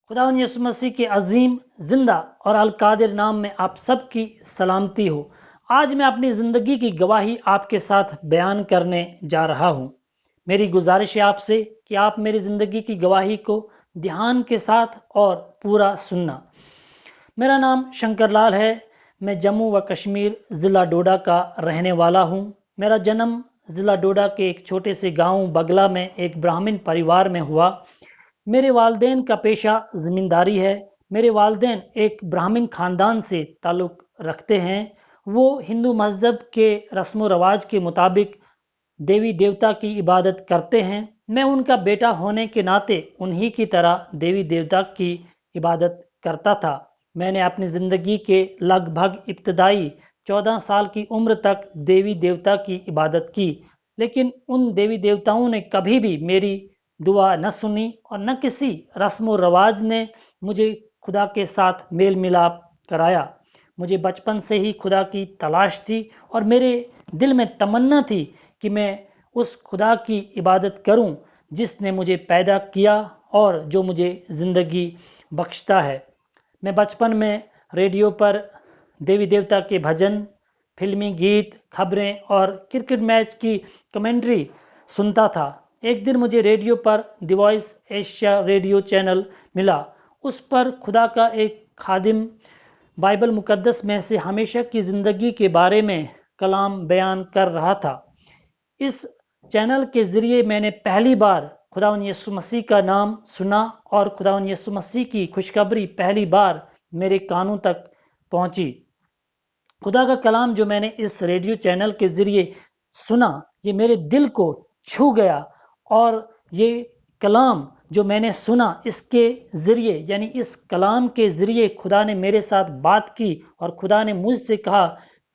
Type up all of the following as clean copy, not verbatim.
खुदावंद यीशु मसीह के अजीम, जिंदा और अलकादिर नाम में आप सबकी सलामती हो। आज मैं अपनी ज़िंदगी की गवाही आपके साथ बयान करने जा रहा हूँ। मेरी गुजारिश है आपसे कि आप मेरी ज़िंदगी की गवाही को ध्यान के साथ और पूरा सुनना। मेरा नाम शंकर लाल है। मैं जम्मू व कश्मीर ज़िला डोडा का रहने वाला हूँ। मेरा जन्म ज़िला डोडा के एक छोटे से गांव बगला में एक ब्राह्मण परिवार में हुआ। मेरे वालदेन का पेशा ज़मींदारी है। मेरे वालदेन एक ब्राह्मण ख़ानदान से ताल्लुक़ रखते हैं। वो हिंदू मज़हब के रस्म व रवाज के मुताबिक देवी देवता की इबादत करते हैं। मैं उनका बेटा होने के नाते उन्हीं की तरह देवी देवता की इबादत करता था। मैंने अपनी ज़िंदगी के लगभग इब्तदाई 14 साल की उम्र तक देवी देवता की इबादत की, लेकिन उन देवी देवताओं ने कभी भी मेरी दुआ न सुनी और न किसी रस्म व रवाज ने मुझे खुदा के साथ मेल मिलाप कराया। मुझे बचपन से ही खुदा की तलाश थी और मेरे दिल में तमन्ना थी कि मैं उस खुदा की इबादत करूं जिसने मुझे पैदा किया और जो मुझे ज़िंदगी बख्शता है। मैं बचपन में रेडियो पर देवी देवता के भजन, फिल्मी गीत, खबरें और क्रिकेट मैच की कमेंट्री सुनता था। एक दिन मुझे रेडियो पर the voice Asia radio channel मिला। उस पर खुदा का एक खादिम बाइबल मुकद्दस में से हमेशा की ज़िंदगी के बारे में कलाम बयान कर रहा था। इस चैनल के ज़रिए मैंने पहली बार खुदावंद यीशु मसीह का नाम सुना और खुदावंद यीशु मसीह की खुशखबरी पहली बार मेरे कानों तक पहुंची। खुदा का कलाम जो मैंने इस रेडियो चैनल के ज़रिए सुना, ये मेरे दिल को छू गया और ये कलाम जो मैंने सुना, इसके ज़रिए यानी इस कलाम के ज़रिए खुदा ने मेरे साथ बात की और खुदा ने मुझसे कहा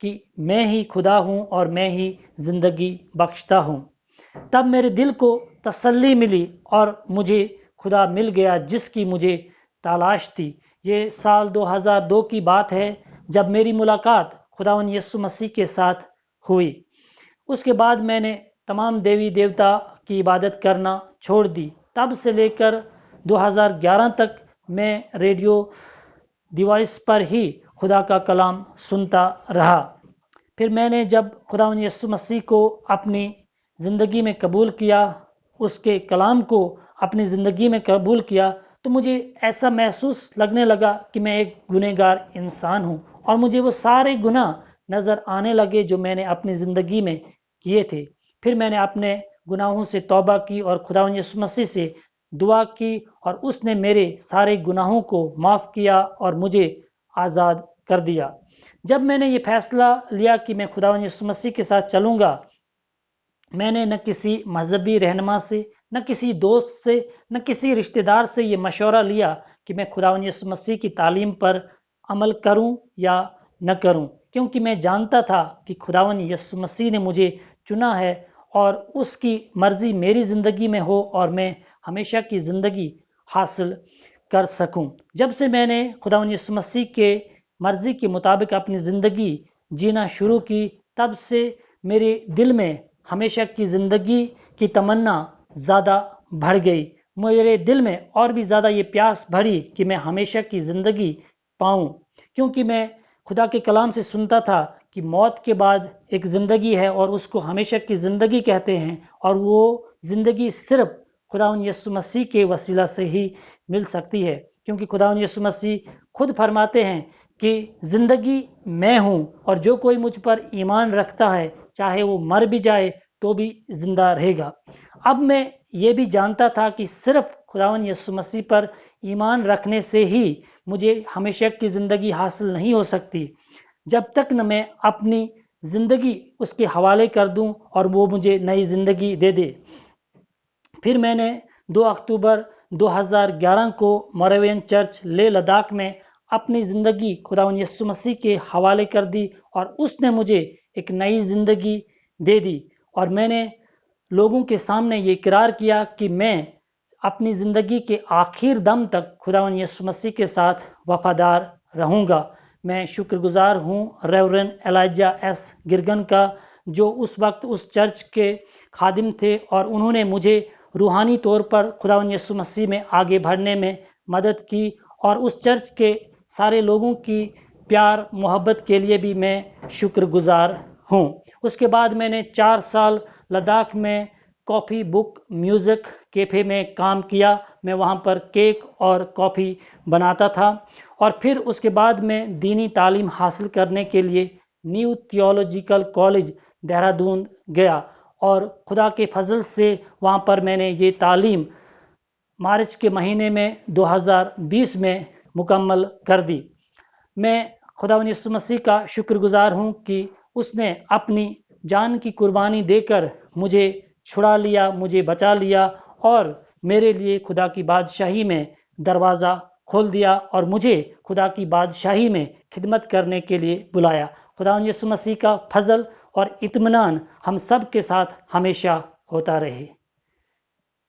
कि मैं ही खुदा हूँ और मैं ही ज़िंदगी बख्शता हूँ। तब मेरे दिल को तसल्ली मिली और मुझे खुदा मिल गया जिसकी मुझे तलाश थी। ये साल 2002 की बात है जब मेरी मुलाकात खुदावंद यीशु मसीह के साथ हुई। उसके बाद मैंने तमाम देवी देवता की इबादत करना छोड़ दी। तब से लेकर 2011 तक मैं रेडियो डिवाइस पर ही खुदा का कलाम सुनता रहा। फिर मैंने जब खुदावंद यीशु मसीह को अपनी ज़िंदगी में कबूल किया, उसके कलाम को अपनी ज़िंदगी में कबूल किया, तो मुझे ऐसा महसूस लगने लगा कि मैं एक गुनहगार इंसान हूँ और मुझे वो सारे गुनाह नज़र आने लगे जो मैंने अपनी ज़िंदगी में किए थे। फिर मैंने अपने गुनाहों से तौबा की और खुदावंद यीशु मसीह से दुआ की और उसने मेरे सारे गुनाहों को माफ़ किया और मुझे आज़ाद कर दिया। जब मैंने ये फैसला लिया कि मैं खुदावंद यीशु मसीह के साथ चलूँगा, मैंने न किसी मजहबी रहनुमा से, न किसी दोस्त से, न किसी रिश्तेदार से ये मशवरा लिया कि मैं खुदावंद यीशु मसीह की तालीम पर अमल करूं या न करूं, क्योंकि मैं जानता था कि खुदावंद यीशु मसीह ने मुझे चुना है और उसकी मर्जी मेरी ज़िंदगी में हो और मैं हमेशा की ज़िंदगी हासिल कर सकूं। जब से मैंने खुदावंद यीशु मसीह के मर्जी के मुताबिक अपनी ज़िंदगी जीना शुरू की, तब से मेरे दिल में हमेशा की ज़िंदगी की तमन्ना ज़्यादा बढ़ गई। मेरे दिल में और भी ज़्यादा ये प्यास भरी कि मैं हमेशा की ज़िंदगी पाऊं, क्योंकि मैं खुदा के कलाम से सुनता था कि मौत के बाद एक ज़िंदगी है और उसको हमेशा की ज़िंदगी कहते हैं और वो ज़िंदगी सिर्फ खुदावंद यीशु मसीह के वसीला से ही मिल सकती है, क्योंकि खुदावंद यीशु मसीह खुद फरमाते हैं कि ज़िंदगी मैं हूँ और जो कोई मुझ पर ईमान रखता है चाहे वो मर भी जाए तो भी ज़िंदा रहेगा। अब मैं ये भी जानता था कि सिर्फ खुदावंद यीशु मसीह पर ईमान रखने से ही मुझे हमेशा की ज़िंदगी हासिल नहीं हो सकती, जब तक न मैं अपनी ज़िंदगी उसके हवाले कर दूं और वो मुझे नई ज़िंदगी दे दे। फिर मैंने 2 अक्टूबर 2011 को मोरेवियन चर्च लेह लद्दाख में अपनी ज़िंदगी खुदावंद यीशु मसीह के हवाले कर दी और उसने मुझे एक नई ज़िंदगी दे दी और मैंने लोगों के सामने ये इकरार किया कि मैं अपनी ज़िंदगी के आखिर दम तक खुदावंद यीशु मसीह के साथ वफादार रहूँगा। मैं शुक्रगुजार हूँ रेवरेंड एलाइजा एस गिरगन का, जो उस वक्त उस चर्च के खादिम थे और उन्होंने मुझे रूहानी तौर पर खुदावंद यीशु मसीह में आगे बढ़ने में مدد کی اور اس چرچ کے سارے لوگوں کی پیار محبت کے لیے بھی میں شکر گزار ہوں۔ اس کے بعد میں نے 4 سال لداخ میں کافی بک میوزک کیفے میں کام کیا۔ میں وہاں پر کیک اور کافی بناتا تھا، اور پھر اس کے بعد میں دینی تعلیم حاصل کرنے کے لیے نیو تھیولوجیکل کالج دہرادون گیا، اور خدا کے فضل سے وہاں پر میں نے یہ تعلیم مارچ کے مہینے میں 2020 میں مکمل کر دی۔ میں خداوند یسوع مسیح کا شکر گزار ہوں کہ اس نے اپنی جان کی قربانی دے کر مجھے چھڑا لیا، مجھے بچا لیا، اور میرے لیے خدا کی بادشاہی میں دروازہ کھول دیا، اور مجھے خدا کی بادشاہی میں خدمت کرنے کے لیے بلایا۔ خداوند یسوع مسیح کا فضل اور اطمینان ہم سب کے ساتھ ہمیشہ ہوتا رہے۔